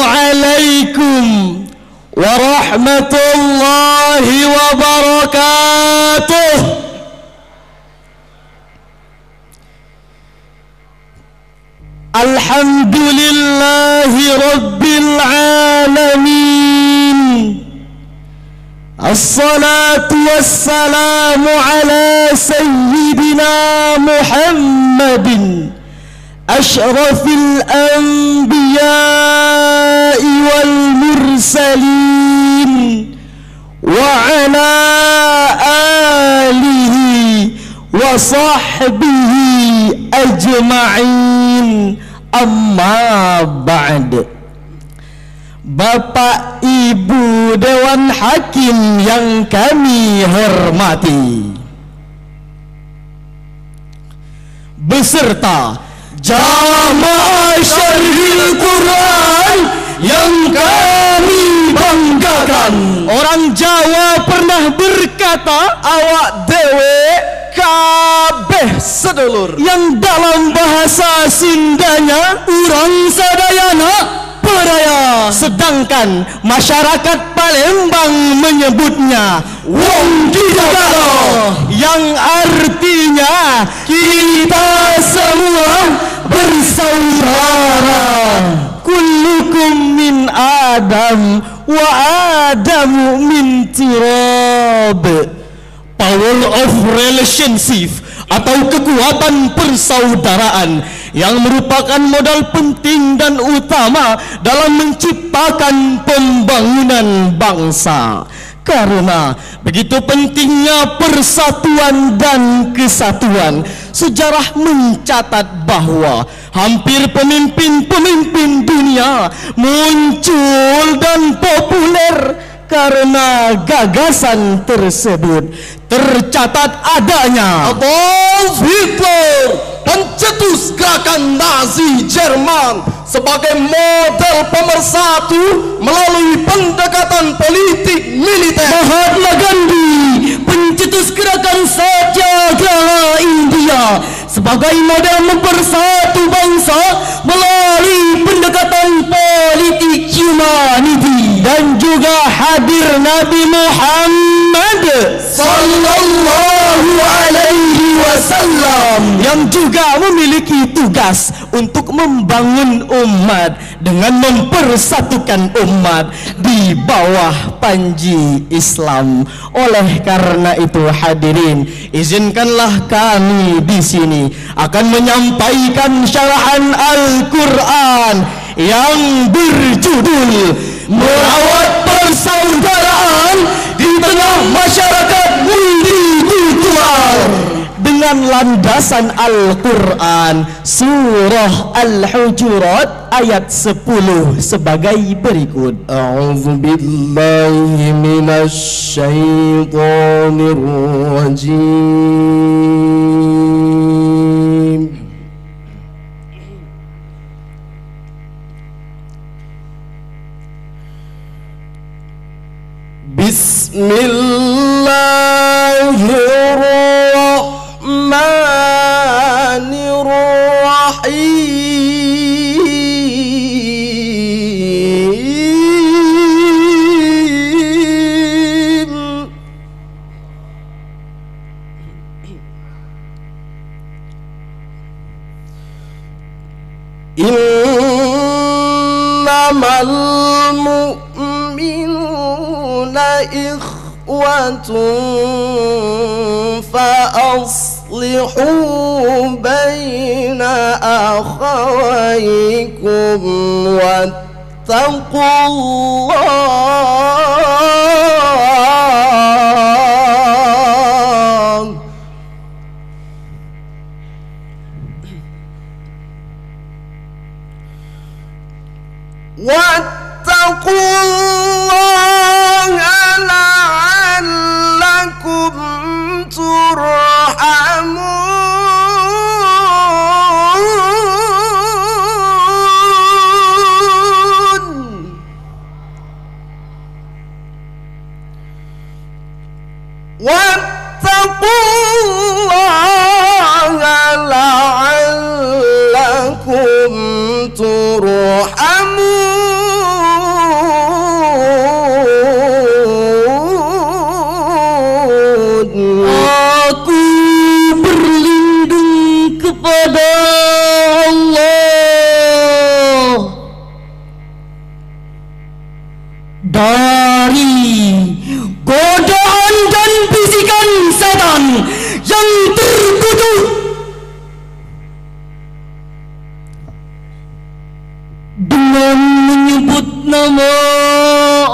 عليكم ورحمة الله وبركاته. الحمد لله رب العالمين، الصلاة والسلام على سيدنا محمد أشرف الأنبياء والمرسلين وعلى آله وصحبه أجمعين. Amma ba'd. Bapak Ibu Dewan Hakim yang kami hormati, beserta jamaah Syarhil Quran yang kami banggakan. Orang Jawa pernah berkata, awak dewe kabeh sedulur, yang dalam bahasa Sindanya urang sadayana peraya, sedangkan masyarakat Palembang menyebutnya wong kidakalo, yang artinya kita semua bersaudara. Kullukum min Adam wa Adamu min Tirab. Power of relationship atau kekuatan persaudaraan yang merupakan modal penting dan utama dalam menciptakan pembangunan bangsa. Karena begitu pentingnya persatuan dan kesatuan, sejarah mencatat bahwa hampir pemimpin-pemimpin dunia muncul dan populer karena gagasan tersebut. Tercatat adanya Adolf Hitler, pencetus gerakan Nazi Jerman, sebagai model pemersatu melalui pendekatan politik militer. Mahatma Gandhi, pencetus gerakan Satyagraha India, sebagai model mempersatu bangsa melalui pendekatan politik humanity. Dan juga hadir Nabi Muhammad sallallahu alaihi wasallam, yang juga memiliki tugas untuk membangun umat dengan mempersatukan umat di bawah panji Islam. Oleh karena itu hadirin, izinkanlah kami di sini akan menyampaikan syarahan Al-Quran yang berjudul Merawat Persaudaraan di Tengah Masyarakat Multikultural, dengan landasan Al-Quran surah Al-Hujurat ayat 10 sebagai berikut. A'udzubillahi minasyaitonir rajim. Bismillahirrahmanirrahim. Innamal mu'minuna ikhwatun fa-aslihu baina akhawaykum wattaqullah. Wattaqullaha la'allakum turhamun. Wattaqullaha la'allakum turhamun. dari godaan dan bisikan setan yang terkutuk. Dengan menyebut nama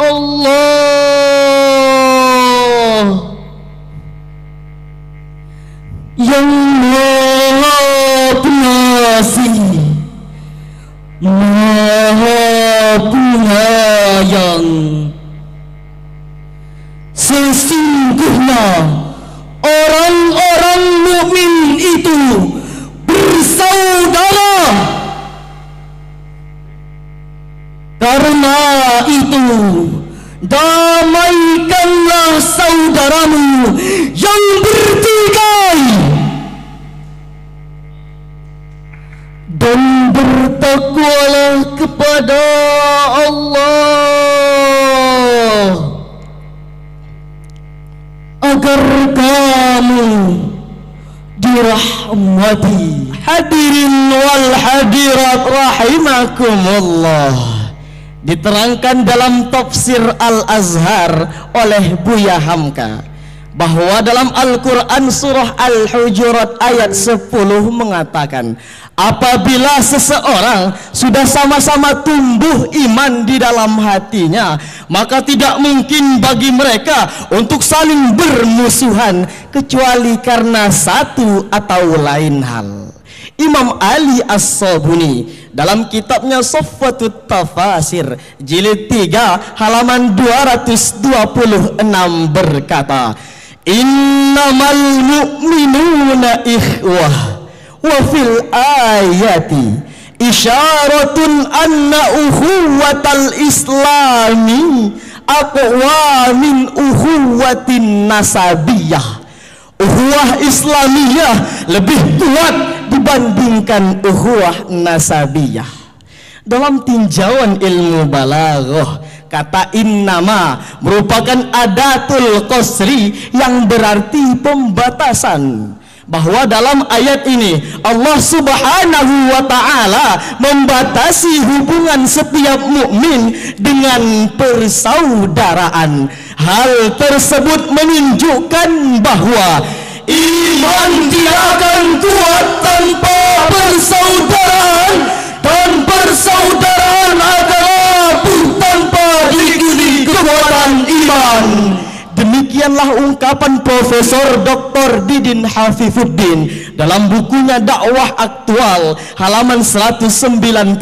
Allah yang Maha Pengasih, Maha Penyayang. Sesungguhnya orang-orang mukmin itu bersaudara. Karena itu, damaikanlah saudaramu yang bertikai dan bertakwalah kepada Allah agar kamu dirahmati. Hadirin wal hadirat rahimakumullah. Diterangkan dalam tafsir Al-Azhar oleh Buya Hamka bahwa dalam Al-Quran surah Al-Hujurat ayat 10 mengatakan, apabila seseorang sudah sama-sama tumbuh iman di dalam hatinya, maka tidak mungkin bagi mereka untuk saling bermusuhan kecuali karena satu atau lain hal. Imam Ali As-Sabuni dalam kitabnya Safwatut Tafasir jilid 3 halaman 226 berkata, innamal mu'minuna ikhwah wa fil ayati isyaratun anna ukhuwatal islami aqwa min ukhuwatin nasabiyah. Ukhuwah Islamiyah lebih kuat dibandingkan ukhuwah nasabiyah. Dalam tinjauan ilmu balaghah, kata innama merupakan adatul qasri yang berarti pembatasan. Bahwa dalam ayat ini Allah Subhanahu wa ta'ala membatasi hubungan setiap mukmin dengan persaudaraan. Hal tersebut menunjukkan bahwa iman tidak akan kuat tanpa persaudaraan, dan persaudaraan adalah tanpa diikuti kekuatan iman. Demikianlah ungkapan Profesor Dr. Didin Hafifuddin dalam bukunya Dakwah Aktual halaman 199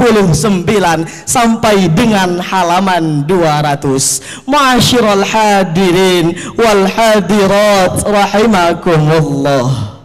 sampai dengan halaman 200. Ma'asyiral hadirin wal hadirat rahimakumullah.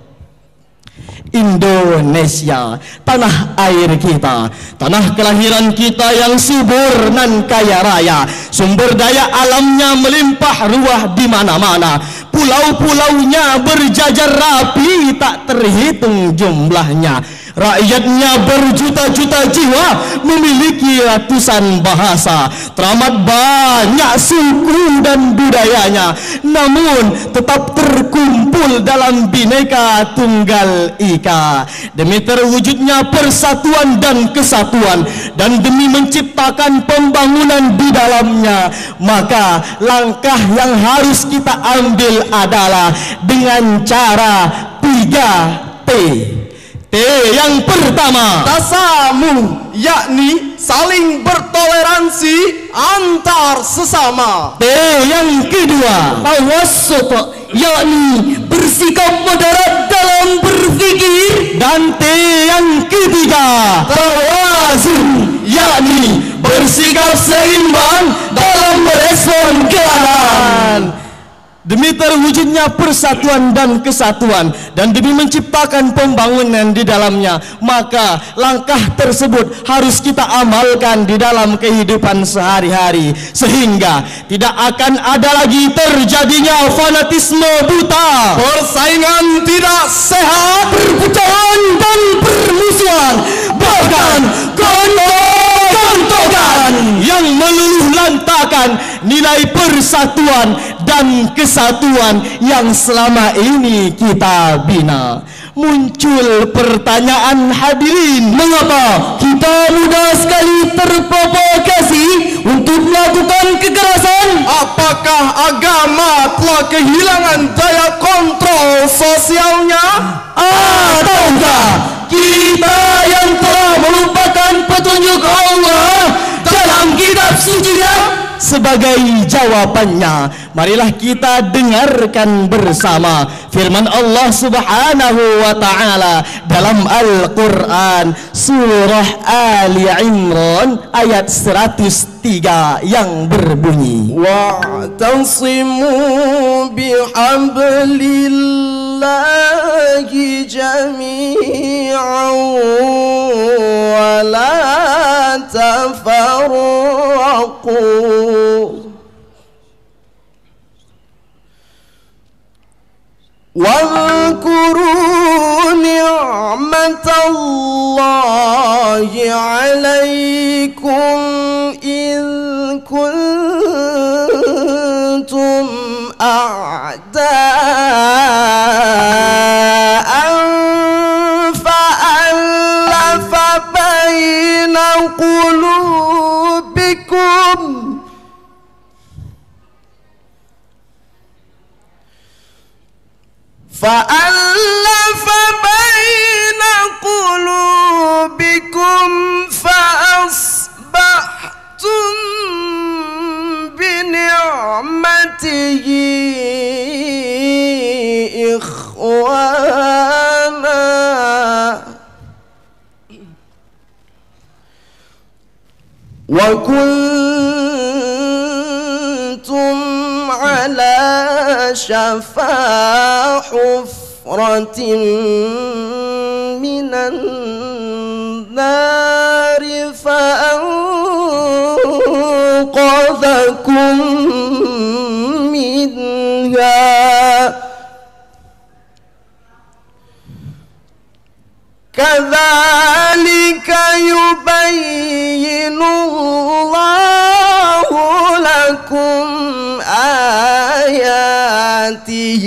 Indonesia, tanah air kita, tanah kelahiran kita yang subur dan kaya raya, sumber daya alamnya melimpah ruah di mana-mana, pulau-pulaunya berjajar rapi tak terhitung jumlahnya, rakyatnya berjuta-juta jiwa, memiliki ratusan bahasa, teramat banyak suku dan budayanya, namun tetap terkumpul dalam Bhinneka Tunggal Ika. Demi terwujudnya persatuan dan kesatuan, dan demi menciptakan pembangunan di dalamnya, maka langkah yang harus kita ambil adalah dengan cara 3T. T yang pertama, tasamuh, yakni saling bertoleransi antar sesama. T yang kedua, tawassut, yakni bersikap moderat dalam berpikir. Dan T yang ketiga, tawazun, yakni bersikap seimbang dalam merespon keadaan. Demi terwujudnya persatuan dan kesatuan, dan demi menciptakan pembangunan di dalamnya, maka langkah tersebut harus kita amalkan di dalam kehidupan sehari-hari, sehingga tidak akan ada lagi terjadinya fanatisme buta, persaingan tidak sehat, perpecahan dan permusuhan, bahkan gontok-gontokan yang meluluh lantakan nilai persatuan dan kesatuan yang selama ini kita bina. Muncul pertanyaan hadirin, mengapa kita mudah sekali terprovokasi untuk melakukan kekerasan? Apa kehilangan daya kontrol sosialnya? Ataukah kita yang telah melupakan petunjuk Allah dalam kitab suci-Nya? Sebagai jawabannya, marilah kita dengarkan bersama firman Allah Subhanahu wa taala dalam Al-Qur'an surah Ali Imran ayat 103 yang berbunyi, wa'tasimu bihablillahi jami'an wa la tafarraqu. واذكروا نعمة الله عليكم إذ كنتم أعداء فألف بين قلوبكم فأصبحتم بنعمته إخوانا وكنتم على شفا حفرة من النار فأنقذكم منها كذلك يبين الله لكم آياته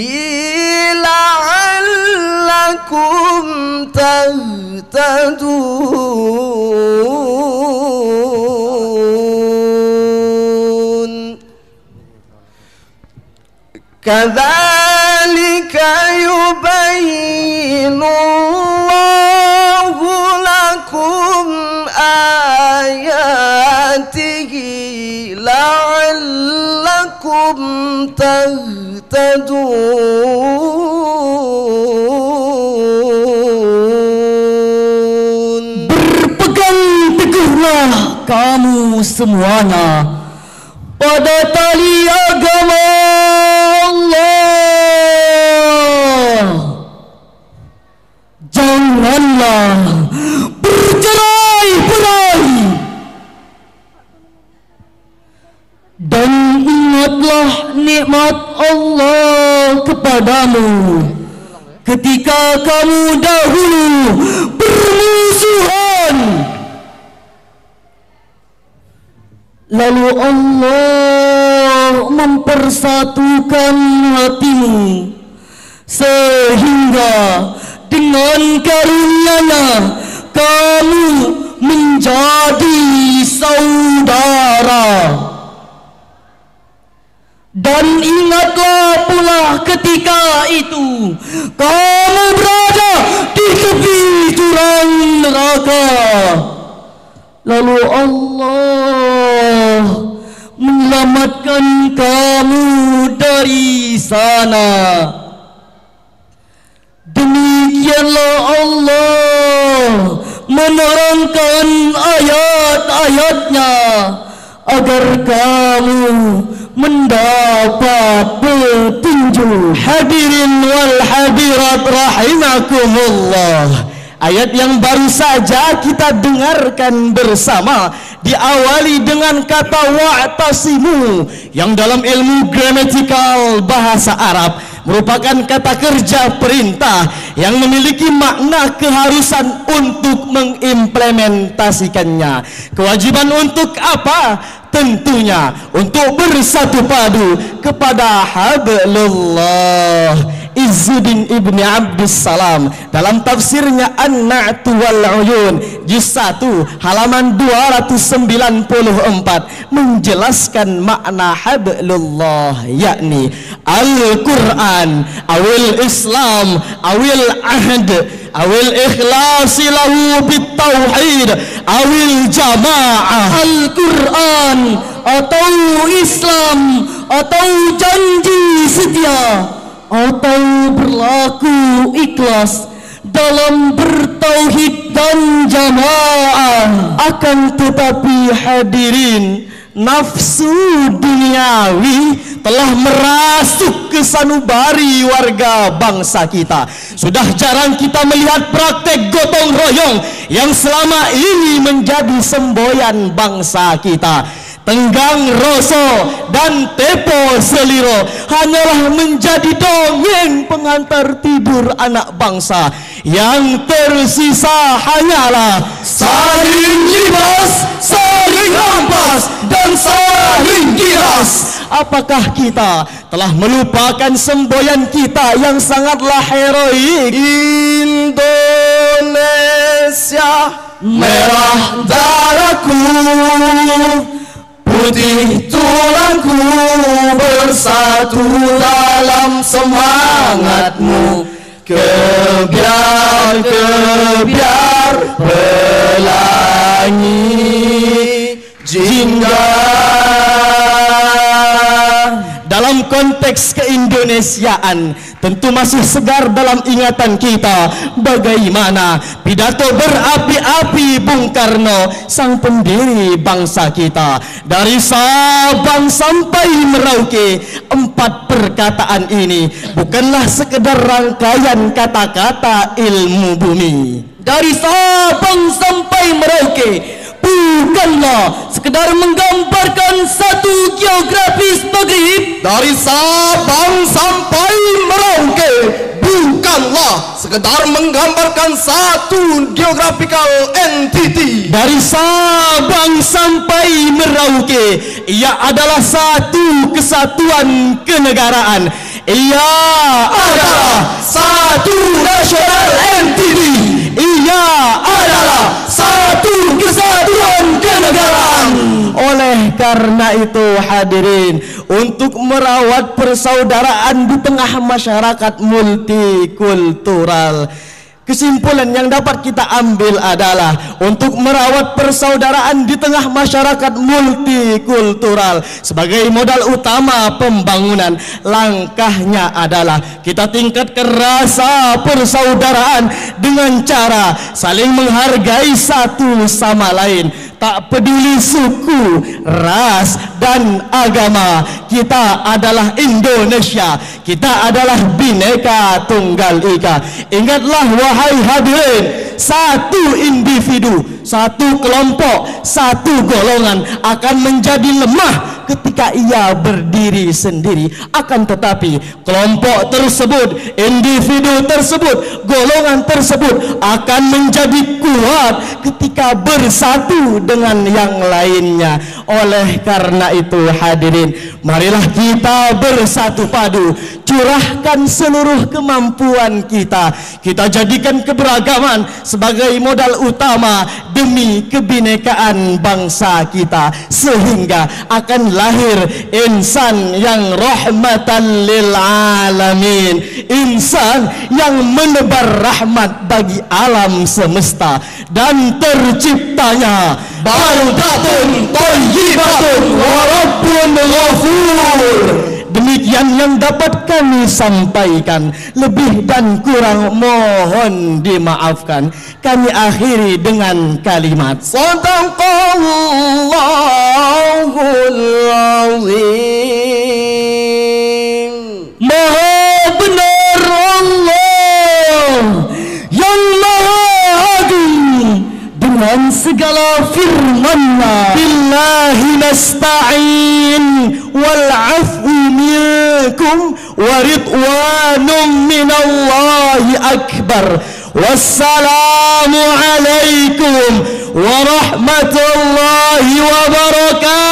لعلكم تهتدون كذلك يبين الله لكم آياته لعلكم تهتدون. berpegang teguhlah kamu semuanya pada tali agama Allah. Janganlah bercerai-berai dan ingatlah nikmat Allah kepadamu ketika kamu dahulu bermusuhan, lalu Allah mempersatukan hatimu sehingga dengan karunia-Nya kamu menjadi saudara. Dan ingatlah pula ketika itu kamu berada di tepi jurang neraka, lalu Allah menyelamatkan kamu dari sana. Demikianlah Allah menerangkan ayat-ayatnya agar kamu mendapat petunjuk. Hadirin wal hadirat rahimakumullah. Ayat yang baru saja kita dengarkan bersama diawali dengan kata wa'tasimu yang dalam ilmu gramatikal bahasa Arab merupakan kata kerja perintah yang memiliki makna keharusan untuk mengimplementasikannya. Kewajiban untuk apa? Tentunya untuk bersatu padu kepada hablullah. Izzuddin Ibni Abdussalam dalam tafsirnya An-Na'tu wal Uyun juz 1 halaman 294 menjelaskan makna hablullah, yakni Al-Quran awil Islam awil ahd awil ikhlasi lahu bitauhid awil jamaah. Al-Quran atau Islam atau janji setia atau berlaku ikhlas dalam bertauhid dan jamaah. Akan tetapi hadirin, nafsu duniawi telah merasuk ke sanubari warga bangsa kita. Sudah jarang kita melihat praktek gotong royong yang selama ini menjadi semboyan bangsa kita. Tenggang roso dan tepo seliro hanyalah menjadi dongeng pengantar tidur anak bangsa. Yang tersisa hanyalah saling libas, saling rampas, dan saling giras. Apakah kita telah melupakan semboyan kita yang sangatlah heroik? Indonesia, merah darahku, putih tulangku, bersatu dalam semangatmu. Kebiar pelangi jingga. Dalam konteks keindonesiaan tentu masih segar dalam ingatan kita bagaimana pidato berapi-api Bung Karno, sang pendiri bangsa kita. Dari Sabang sampai Merauke, 4 perkataan ini bukanlah sekedar rangkaian kata-kata ilmu bumi. Dari Sabang sampai Merauke bukanlah sekedar menggambarkan satu geografis negeri. Dari Sabang sampai Merauke bukanlah sekedar menggambarkan satu geographical entity. Dari Sabang sampai Merauke, ia adalah satu kesatuan kenegaraan. Ia adalah satu national entity. Ia adalah satu kesatuan kenegaraan. Oleh karena itu hadirin, untuk merawat persaudaraan di tengah masyarakat multikultural, kesimpulan yang dapat kita ambil adalah untuk merawat persaudaraan di tengah masyarakat multikultural sebagai modal utama pembangunan, langkahnya adalah kita tingkatkan rasa persaudaraan dengan cara saling menghargai satu sama lain. Tak peduli suku, ras, dan agama, kita adalah Indonesia. Kita adalah Bhinneka Tunggal Ika. Ingatlah wahai hadirin, satu individu, satu kelompok, satu golongan akan menjadi lemah ketika ia berdiri sendiri. Akan tetapi kelompok tersebut, individu tersebut, golongan tersebut akan menjadi kuat ketika bersatu dengan yang lainnya. Oleh karena itu hadirin, marilah kita bersatu padu, curahkan seluruh kemampuan kita. Kita jadikan keberagaman sebagai modal utama demi kebinekaan bangsa kita, sehingga akan lahir insan yang rahmatan lil alamin, insan yang menebar rahmat bagi alam semesta, dan terciptanya baldatun thayyibatun wa rabbun ghafur. Demikian yang dapat kami sampaikan, lebih dan kurang mohon dimaafkan. Kami akhiri dengan kalimat Sadaqallahul Azim. Maha benar Allah yang Maha Agung dengan segala firman-Nya. Billahi nasta'in wal 'afwu minkum wa ridwanum minallahi akbar. Wassalamu alaikum warahmatullahi wabarakatuh.